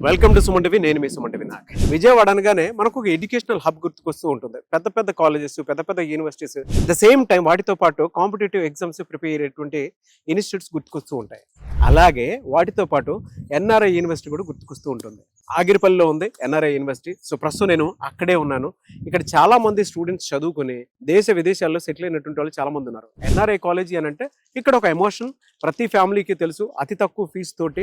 Welcome to Suman TV. నేను మీ Suman TV Nag. Vijayawada అనగానే మనకు ఒక ఎడ్యుకేషనల్ హబ్ గుర్తుకొస్తూ ఉంటుంది. పెద్ద పెద్ద కాలేజెస్, పెద్ద పెద్ద యూనివర్సిటీస్, ద సేమ్ టైం వాటితో పాటు కాంపిటేటివ్ ఎగ్జామ్స్ ప్రిపేర్ అయ్యేటువంటి ఇన్స్టిట్యూట్స్ గుర్తుకొస్తూ ఉంటాయి. అలాగే వాటితో పాటు ఎన్ఆర్ఐ యూనివర్సిటీ కూడా గుర్తుకొస్తూ ఉంటుంది. ఆగిరిపల్లిలో ఉంది ఎన్ఆర్ఐ యూనివర్సిటీ. సో ప్రస్తుతం నేను అక్కడే ఉన్నాను. ఇక్కడ చాలా మంది స్టూడెంట్స్ చదువుకుని దేశ విదేశాల్లో సెటిల్ అయినటువంటి వాళ్ళు చాలా మంది ఉన్నారు. ఎన్ఆర్ఐ కాలేజీ అని అంటే ఇక్కడ ఒక ఎమోషన్ ప్రతి ఫ్యామిలీకి తెలుసు. అతి తక్కువ ఫీజు తోటి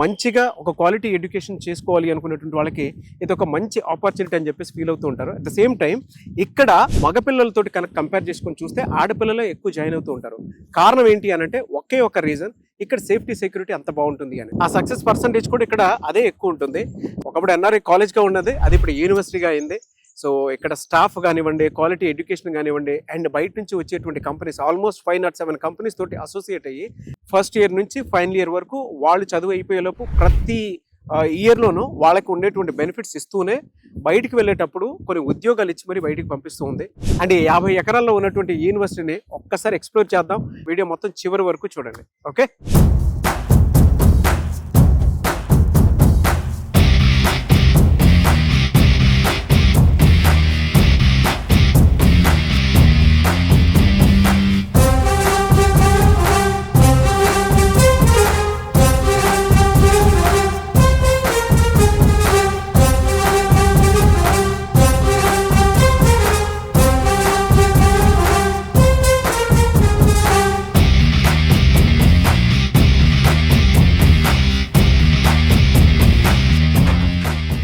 మంచిగా ఒక క్వాలిటీ ఎడ్యుకేషన్ చేసుకోవాలి అనుకునేటువంటి వాళ్ళకి ఇది ఒక మంచి ఆపర్చునిటీ అని చెప్పేసి ఫీల్ అవుతూ ఉంటారు. అట్ ద సేమ్ టైం ఇక్కడ మగపిల్లలతోటి కనుక కంపేర్ చేసుకొని చూస్తే ఆడపిల్లలే ఎక్కువ జాయిన్ అవుతూ ఉంటారు. కారణం ఏంటి అని అంటే ఒకే ఒక రీజన్, ఇక్కడ సేఫ్టీ సెక్యూరిటీ అంత బాగుంటుంది అని. ఆ సక్సెస్ పర్సంటేజ్ కూడా ఇక్కడ అదే ఎక్కువ ఉంటుంది. ఒకప్పుడు ఎన్ఆర్ఐ కాలేజ్గా ఉన్నది, అది ఇప్పుడు యూనివర్సిటీగా అయింది. సో ఇక్కడ స్టాఫ్ కానివ్వండి, క్వాలిటీ ఎడ్యుకేషన్ కానివ్వండి, అండ్ బయట నుంచి వచ్చేటువంటి కంపెనీస్ ఆల్మోస్ట్ 507 కంపెనీస్ తోటి అసోసియేట్ అయ్యి ఫస్ట్ ఇయర్ నుంచి ఫైనల్ ఇయర్ వరకు వాళ్ళు చదువు అయిపోయేలోపు ప్రతి ఇయర్లోనూ వాళ్ళకి ఉండేటువంటి బెనిఫిట్స్ ఇస్తూనే బయటికి వెళ్ళేటప్పుడు కొన్ని ఉద్యోగాలు ఇచ్చి మరి బయటికి పంపిస్తూ ఉంది. అండ్ 50 ఎకరాల్లో ఉన్నటువంటి యూనివర్సిటీని ఒక్కసారి ఎక్స్ప్లోర్ చేద్దాం. వీడియో మొత్తం చివరి వరకు చూడండి. Okay,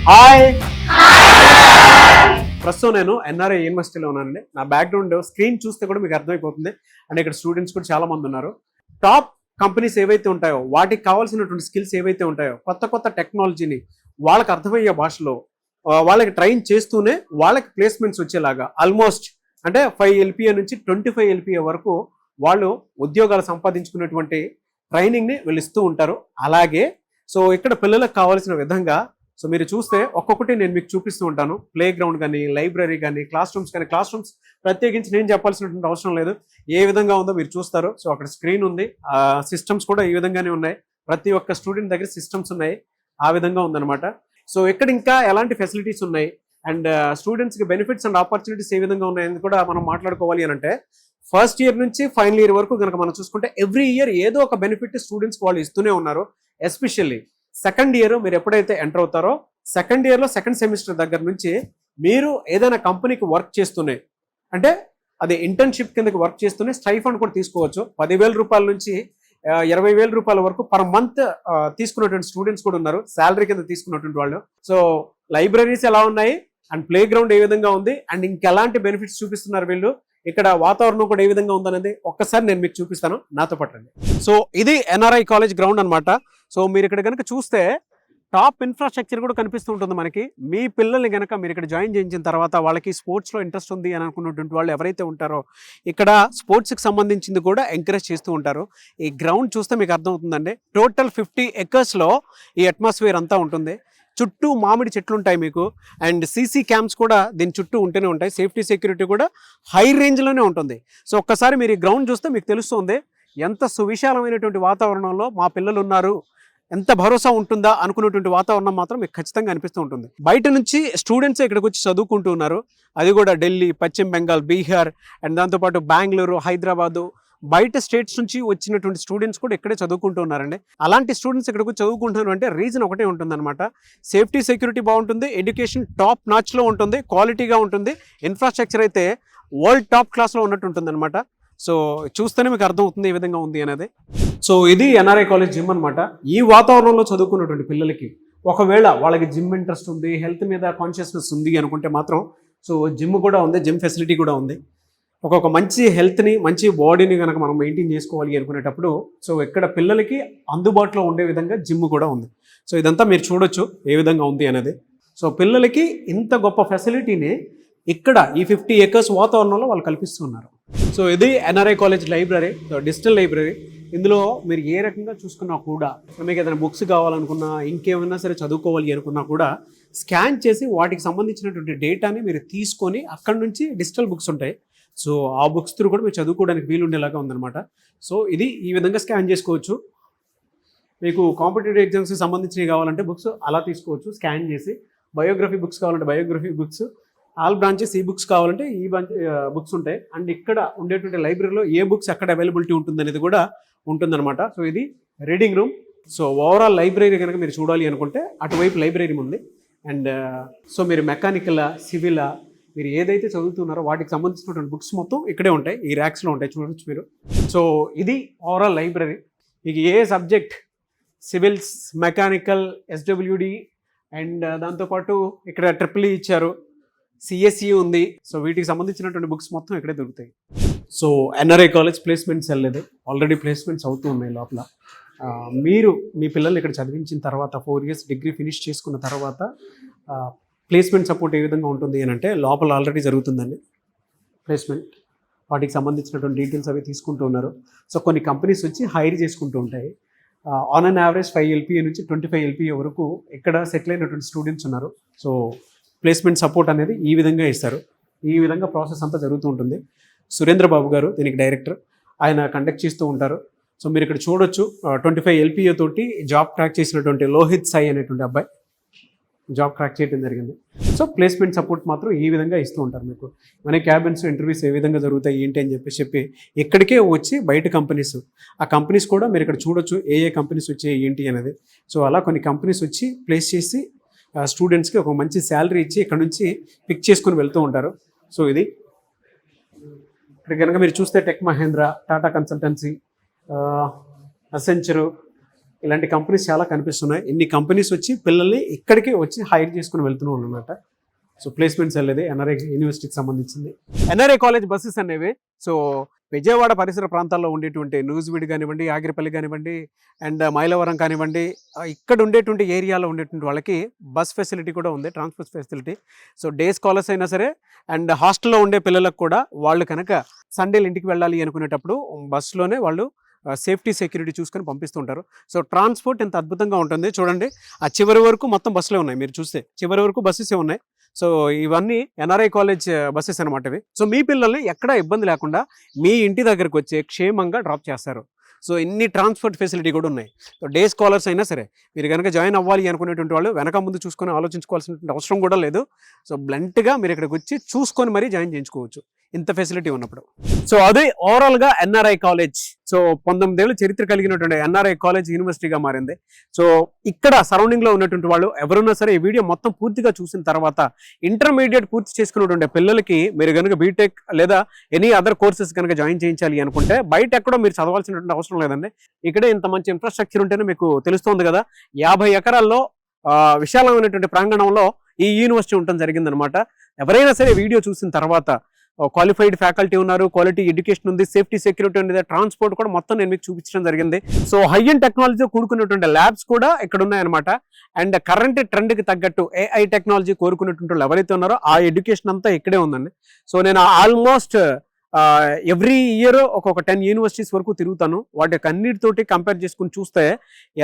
hi. ప్రస్తుతం నేను ఎన్ఆర్ఐ యూనివర్సిటీలో ఉన్నానండి. నా బ్యాక్గ్రౌండ్ స్క్రీన్ చూస్తే కూడా మీకు అర్థమైపోతుంది. అండ్ ఇక్కడ స్టూడెంట్స్ కూడా చాలా మంది ఉన్నారు. టాప్ కంపెనీస్ ఏవైతే ఉంటాయో వాటికి కావాల్సినటువంటి స్కిల్స్ ఏవైతే ఉంటాయో కొత్త కొత్త టెక్నాలజీని వాళ్ళకి అర్థమయ్యే భాషలో వాళ్ళకి ట్రైన్ చేస్తూనే వాళ్ళకి ప్లేస్మెంట్స్ వచ్చేలాగా ఆల్మోస్ట్ అంటే 5 LPA నుంచి 25 LPA వరకు వాళ్ళు ఉద్యోగాలు సంపాదించుకునేటువంటి ట్రైనింగ్ని వీళ్ళు ఇస్తూ ఉంటారు. అలాగే సో ఇక్కడ పిల్లలకు కావాల్సిన విధంగా సో మీరు చూస్తే ఒక్కొక్కటి నేను మీకు చూపిస్తూ ఉంటాను. ప్లే గ్రౌండ్ కానీ, లైబ్రరీ కానీ, క్లాస్ రూమ్స్ కానీ. క్లాస్ రూమ్స్ ప్రత్యేకించి నేను చెప్పాల్సినటువంటి అవసరం లేదు, ఏ విధంగా ఉందో మీరు చూస్తారు. సో అక్కడ స్క్రీన్ ఉంది, సిస్టమ్స్ కూడా ఈ విధంగానే ఉన్నాయి. ప్రతి ఒక్క స్టూడెంట్ దగ్గర సిస్టమ్స్ ఉన్నాయి, ఆ విధంగా ఉందన్నమాట. సో ఇక్కడ ఇంకా ఎలాంటి ఫెసిలిటీస్ ఉన్నాయి అండ్ స్టూడెంట్స్కి బెనిఫిట్స్ అండ్ ఆపర్చునిటీస్ ఏ విధంగా ఉన్నాయని కూడా మనం మాట్లాడుకోవాలి అని అంటే ఫస్ట్ ఇయర్ నుంచి ఫైనల్ ఇయర్ వరకు కనుక మనం చూసుకుంటే ఎవ్రీ ఇయర్ ఏదో ఒక బెనిఫిట్ స్టూడెంట్స్కి వాళ్ళు ఇస్తూనే ఉన్నారు. ఎస్పెషల్లీ సెకండ్ ఇయర్ మీరు ఎప్పుడైతే ఎంటర్ అవుతారో సెకండ్ ఇయర్లో సెకండ్ సెమిస్టర్ దగ్గర నుంచి మీరు ఏదైనా కంపెనీకి వర్క్ చేస్తూనే అంటే అది ఇంటర్న్షిప్ కిందకి వర్క్ చేస్తూనే స్టైఫండ్ కూడా తీసుకోవచ్చు. 10,000 రూపాయల నుంచి 20,000 రూపాయల వరకు పర్ మంత్ తీసుకున్నటువంటి స్టూడెంట్స్ కూడా ఉన్నారు, శాలరీ కింద తీసుకున్నటువంటి వాళ్ళు. సో లైబ్రరీస్ ఎలా ఉన్నాయి అండ్ ప్లే గ్రౌండ్ ఏ విధంగా ఉంది అండ్ ఇంకెలాంటి బెనిఫిట్స్ చూపిస్తున్నారు వీళ్ళు, ఇక్కడ వాతావరణం కూడా ఏ విధంగా ఉందనేది ఒక్కసారి నేను మీకు చూపిస్తాను, నాతో పట్టండి. సో ఇది ఎన్ఆర్ఐ కాలేజ్ గ్రౌండ్ అనమాట. సో మీరు ఇక్కడ కనుక చూస్తే టాప్ ఇన్ఫ్రాస్ట్రక్చర్ కూడా కనిపిస్తూ ఉంటుంది మనకి. మీ పిల్లల్ని కనుక మీరు ఇక్కడ జాయిన్ చేయించిన తర్వాత వాళ్ళకి స్పోర్ట్స్లో ఇంట్రెస్ట్ ఉంది అని అనుకున్నటువంటి వాళ్ళు ఎవరైతే ఉంటారో ఇక్కడ స్పోర్ట్స్కి సంబంధించింది కూడా ఎంకరేజ్ చేస్తూ ఉంటారు. ఈ గ్రౌండ్ చూస్తే మీకు అర్థమవుతుందండి. టోటల్ 50 ఎకర్స్లో ఈ అట్మాస్ఫియర్ అంతా ఉంటుంది. చుట్టూ మామిడి చెట్లు ఉంటాయి మీకు అండ్ సీసీ క్యామ్స్ కూడా దీని చుట్టూ ఉంటూనే ఉంటాయి. సేఫ్టీ సెక్యూరిటీ కూడా హై రేంజ్లోనే ఉంటుంది. సో ఒక్కసారి మీరు ఈ గ్రౌండ్ చూస్తే మీకు తెలుస్తుంది ఎంత సువిశాలమైనటువంటి వాతావరణంలో మా పిల్లలు ఉన్నారు, ఎంత భరోసా ఉంటుందా అనుకునేటువంటి వాతావరణం మాత్రం మీకు ఖచ్చితంగా అనిపిస్తూ ఉంటుంది. బయట నుంచి స్టూడెంట్స్ ఇక్కడికి వచ్చి చదువుకుంటూ ఉన్నారు. అది కూడా ఢిల్లీ, పశ్చిమ బెంగాల్, బీహార్ అండ్ దాంతోపాటు బెంగళూరు, హైదరాబాదు, బయట స్టేట్స్ నుంచి వచ్చినటువంటి స్టూడెంట్స్ కూడా ఇక్కడే చదువుకుంటూ ఉన్నారండి. అలాంటి స్టూడెంట్స్ ఇక్కడికి చదువుకుంటున్నారు అంటే రీజన్ ఒకటే ఉంటుందన్నమాట. సేఫ్టీ సెక్యూరిటీ బాగుంటుంది, ఎడ్యుకేషన్ టాప్ నాచ్లో ఉంటుంది, క్వాలిటీగా ఉంటుంది, ఇన్ఫ్రాస్ట్రక్చర్ అయితే వరల్డ్ టాప్ క్లాస్లో ఉన్నట్టు ఉంటుంది అనమాట. సో చూస్తేనే మీకు అర్థమవుతుంది ఏ విధంగా ఉంది అనేది. సో ఇది ఎన్ఆర్ఐ కాలేజ్ జిమ్ అనమాట. ఈ వాతావరణంలో చదువుకున్నటువంటి పిల్లలకి ఒకవేళ వాళ్ళకి జిమ్ ఇంట్రెస్ట్ ఉంది, హెల్త్ మీద కాన్షియస్నెస్ ఉంది అనుకుంటే మాత్రం సో జిమ్ కూడా ఉంది, జిమ్ ఫెసిలిటీ కూడా ఉంది. ఒక మంచి హెల్త్ని, మంచి బాడీని కనుక మనం మెయింటైన్ చేసుకోవాలి అనుకునేటప్పుడు సో ఇక్కడ పిల్లలకి అందుబాటులో ఉండే విధంగా జిమ్ కూడా ఉంది. సో ఇదంతా మీరు చూడొచ్చు ఏ విధంగా ఉంది అనేది. సో పిల్లలకి ఇంత గొప్ప ఫెసిలిటీని ఇక్కడ ఈ 50 ఎకర్స్ వాతావరణంలో వాళ్ళు కల్పిస్తున్నారు. సో ఇది NRI college library, digital library. ఇందులో మీరు ఏ రకంగా చూసుకున్నా కూడా మీకు ఏదైనా బుక్స్ కావాలనుకున్నా, ఇంకేమైనా సరే చదువుకోవాలి అనుకున్నా కూడా స్కాన్ చేసి వాటికి సంబంధించినటువంటి డేటాని మీరు తీసుకొని అక్కడ నుంచి డిజిటల్ బుక్స్ ఉంటాయి. సో ఆ బుక్స్ త్రూ కూడా మీరు చదువుకోవడానికి వీలు ఉండేలాగా ఉందన్నమాట. సో ఇది ఈ విధంగా స్కాన్ చేసుకోవచ్చు. మీకు కాంపిటేటివ్ ఎగ్జామ్స్కి సంబంధించినవి కావాలంటే బుక్స్ అలా తీసుకోవచ్చు స్కాన్ చేసి. బయోగ్రఫీ బుక్స్ కావాలంటే బయోగ్రఫీ బుక్స్, ఆల్ బ్రాంచెస్ ఈ బుక్స్ కావాలంటే ఈ బుక్స్ ఉంటాయి. అండ్ ఇక్కడ ఉండేటువంటి లైబ్రరీలో ఏ బుక్స్ ఎక్కడ అవైలబిలిటీ ఉంటుంది అనేది కూడా ఉంటుందన్నమాట. సో ఇది reading room. So overall library కనుక మీరు చూడాలి అనుకుంటే అటువైపు లైబ్రరీ ఉంది. అండ్ సో మీరు మెకానికల్, సివిల్, మీరు ఏదైతే చదువుతున్నారో వాటికి సంబంధించినటువంటి బుక్స్ మొత్తం ఇక్కడే ఉంటాయి, ఈ ర్యాక్స్లో ఉంటాయి, చూడవచ్చు మీరు. సో ఇది ఓవరాల్ లైబ్రరీ. మీకు ఏ subject, civils, mechanical, SWD and దాంతోపాటు ఇక్కడ ట్రిపుల్ ఇచ్చారు, సిఎస్ఈ ఉంది. సో వీటికి సంబంధించినటువంటి బుక్స్ మొత్తం ఇక్కడే దొరుకుతాయి. సో ఎన్ఆర్ఐ కాలేజ్ ప్లేస్మెంట్స్ వెళ్ళలేదు, ఆల్రెడీ ప్లేస్మెంట్స్ అవుతూ ఉన్నాయి లోపల. మీరు మీ పిల్లల్ని ఇక్కడ చదివించిన తర్వాత 4 years డిగ్రీ ఫినిష్ చేసుకున్న తర్వాత ప్లేస్మెంట్ సపోర్ట్ ఏ విధంగా ఉంటుంది అని అంటే లోపల ఆల్రెడీ జరుగుతుందండి ప్లేస్మెంట్. వాటికి సంబంధించినటువంటి డీటెయిల్స్ అవి తీసుకుంటూ ఉన్నారు. సో కొన్ని కంపెనీస్ వచ్చి హైర్ చేసుకుంటూ ఉంటాయి. ఆన్ అన్ యావరేజ్ 5 LPA నుంచి 25 LPA వరకు ఇక్కడ సెటిల్ అయినటువంటి స్టూడెంట్స్ ఉన్నారు. సో ప్లేస్మెంట్ సపోర్ట్ అనేది ఈ విధంగా ఇస్తారు. ఈ విధంగా ప్రాసెస్ అంతా జరుగుతూ ఉంటుంది. సురేంద్ర బాబు గారు దీనికి డైరెక్టర్, ఆయన కండక్ట్ చేస్తూ ఉంటారు. సో మీరు ఇక్కడ చూడొచ్చు 25 LPA తోటి జాబ్ ట్రాక్ చేసినటువంటి లోహిత్ సాయి అనేటువంటి అబ్బాయి జాబ్ ట్రాక్ చేయడం జరిగింది. సో ప్లేస్మెంట్ సపోర్ట్ మాత్రం ఈ విధంగా ఇస్తూ ఉంటారు మీకు. మన క్యాబిన్స్ ఇంటర్వ్యూస్ ఏ విధంగా జరుగుతాయి ఏంటి అని చెప్పి ఇక్కడికే వచ్చి బయట కంపెనీస్, ఆ కంపెనీస్ కూడా మీరు ఇక్కడ చూడొచ్చు ఏ కంపెనీస్ వచ్చాయి ఏంటి అనేది. సో అలా కొన్ని కంపెనీస్ వచ్చి ప్లేస్ చేసి స్టూడెంట్స్కి ఒక మంచి శాలరీ ఇచ్చి ఇక్కడ నుంచి పిక్ చేసుకుని వెళ్తూ ఉంటారు. సో ఇది ఇక్కడ కనుక మీరు చూస్తే టెక్ మహేంద్ర, టాటా కన్సల్టెన్సీ, అసెంచరు, ఇలాంటి కంపెనీస్ చాలా కనిపిస్తున్నాయి. ఇన్ని కంపెనీస్ వచ్చి పిల్లల్ని ఇక్కడికి వచ్చి హైర్ చేసుకుని వెళ్తున్నాం అన్నమాట. సో ప్లేస్మెంట్స్ వెళ్ళేది ఎన్ఆర్ఐ యూనివర్సిటీకి సంబంధించింది. ఎన్ఆర్ఐ కాలేజ్ బస్సెస్ అనేవి సో విజయవాడ పరిసర ప్రాంతాల్లో ఉండేటువంటి నూజివీడు కానివ్వండి, ఆగిరిపల్లి కానివ్వండి, అండ్ మైలవరం కానివ్వండి, ఇక్కడ ఉండేటువంటి ఏరియాలో ఉండేటువంటి వాళ్ళకి బస్ ఫెసిలిటీ కూడా ఉంది, transport facility. So day scholars అయినా సరే అండ్ హాస్టల్లో ఉండే పిల్లలకు కూడా వాళ్ళు కనుక సండేలు ఇంటికి వెళ్ళాలి అనుకునేటప్పుడు బస్సులోనే వాళ్ళు సేఫ్టీ సెక్యూరిటీ చూసుకొని పంపిస్తుంటారు. సో ట్రాన్స్పోర్ట్ ఎంత అద్భుతంగా ఉంటుంది చూడండి. ఆ చివరి వరకు మొత్తం బస్సులే ఉన్నాయి, మీరు చూస్తే చివరి వరకు బస్సెసే ఉన్నాయి. సో ఇవన్నీ ఎన్ఆర్ఐ కాలేజ్ బస్సెస్ అనమాట ఇవి. సో మీ పిల్లల్ని ఎక్కడ ఇబ్బంది లేకుండా మీ ఇంటి దగ్గరకు వచ్చే క్షేమంగా డ్రాప్ చేస్తారు. సో ఇన్ని ట్రాన్స్పోర్ట్ ఫెసిలిటీ కూడా ఉన్నాయి. సో డే స్కాలర్స్ అయినా సరే మీరు కనుక జాయిన్ అవ్వాలి అనుకునేటువంటి వాళ్ళు వెనక ముందు చూసుకొని ఆలోచించుకోవాల్సిన అవసరం కూడా లేదు. సో బ్లంట్గా మీరు ఇక్కడికి వచ్చి చూసుకొని మరీ జాయిన్ చేయించుకోవచ్చు ఇంత ఫెసిలిటీ ఉన్నప్పుడు. సో అదే ఓవరాల్గా ఎన్ఆర్ఐ కాలేజ్. సో 19 ఏళ్ళ చరిత్ర కలిగినటువంటి ఎన్ఆర్ఐ కాలేజ్ యూనివర్సిటీగా మారింది. సో ఇక్కడ సరౌండింగ్లో ఉన్నటువంటి వాళ్ళు ఎవరున్నా సరే ఈ వీడియో మొత్తం పూర్తిగా చూసిన తర్వాత ఇంటర్మీడియట్ పూర్తి చేసుకున్నటువంటి పిల్లలకి మీరు కనుక బీటెక్ లేదా ఎనీ అదర్ కోర్సెస్ కనుక జాయిన్ చేయించాలి అనుకుంటే బయట ఎక్కడో మీరు చదవాల్సినటువంటి అవసరం లేదండి. ఇక్కడే ఇంత మంచి ఇన్ఫ్రాస్ట్రక్చర్ ఉంటేనే మీకు తెలుస్తోంది కదా. 50 ఎకరాల్లో విశాలమైనటువంటి ప్రాంగణంలో ఈ యూనివర్సిటీ ఉండటం జరిగిందనమాట. ఎవరైనా సరే వీడియో చూసిన తర్వాత క్వాలిఫైడ్ ఫ్యాకల్టీ ఉన్నారు, క్వాలిటీ ఎడ్యుకేషన్ ఉంది, సేఫ్టీ సెక్యూరిటీ ఉంది, ట్రాన్స్పోర్ట్ కూడా మొత్తం నేను మీకు చూపించడం జరిగింది. సో హై అండ్ టెక్నాలజీతో కూడుకున్నటువంటి ల్యాబ్స్ కూడా ఇక్కడ ఉన్నాయన్నమాట. అండ్ కరెంట్ ట్రెండ్కి తగ్గట్టు AI టెక్నాలజీ కోరుకున్నటువంటి వాళ్ళు ఎవరైతే ఉన్నారో ఆ ఎడ్యుకేషన్ అంతా ఇక్కడే ఉందండి. సో నేను ఆల్మోస్ట్ ఎవ్రీ ఇయర్ ఒక్కొక్క 10 యూనివర్సిటీస్ వరకు తిరుగుతాను. వాటి అన్నిటితోటి కంపేర్ చేసుకుని చూస్తే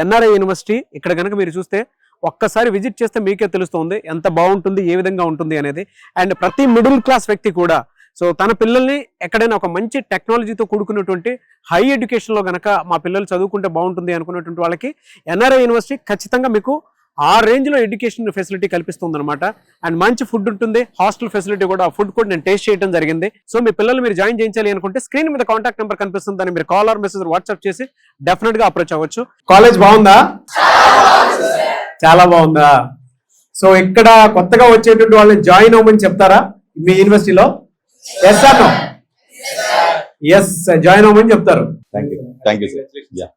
ఎన్ఆర్ఐ యూనివర్సిటీ ఇక్కడ కనుక మీరు చూస్తే ఒక్కసారి విజిట్ చేస్తే మీకే తెలుస్తుంది ఎంత బాగుంటుంది, ఏ విధంగా ఉంటుంది అనేది. అండ్ ప్రతి మిడిల్ క్లాస్ వ్యక్తి కూడా సో తన పిల్లల్ని ఎక్కడైనా ఒక మంచి టెక్నాలజీతో కూడుకున్నటువంటి హై ఎడ్యుకేషన్లో కనుక మా పిల్లలు చదువుకుంటే బాగుంటుంది అనుకున్నటువంటి వాళ్ళకి ఎన్ఆర్ఐ యూనివర్సిటీ ఖచ్చితంగా మీకు ఆ రేంజ్లో ఎడ్యుకేషన్ ఫెసిలిటీ కల్పిస్తుంది అనమాట. అండ్ మంచి ఫుడ్ ఉంటుంది, హాస్టల్ ఫెసిలిటీ కూడా, ఫుడ్ కూడా నేను టేస్ట్ చేయడం జరిగింది. సో మీ పిల్లలు మీరు జాయిన్ చేయించాలి అనుకుంటే స్క్రీన్ మీద కాంటాక్ట్ నెంబర్ కనిపిస్తుంది, దాన్ని మీరు కాల్ ఆర్ మెసేజ్ వాట్సాప్ చేసి డెఫినెట్ గా అప్రోచ్ అవ్వచ్చు. కాలేజ్ బాగుందా? చాలా బాగుందా? సో ఇక్కడ కొత్తగా వచ్చేటువంటి వాళ్ళని జాయిన్ అవ్వమని చెప్తారా మీ యూనివర్సిటీలో? Yes or no? Yes, join అవ్వమని చెప్తారు. Thank you sir.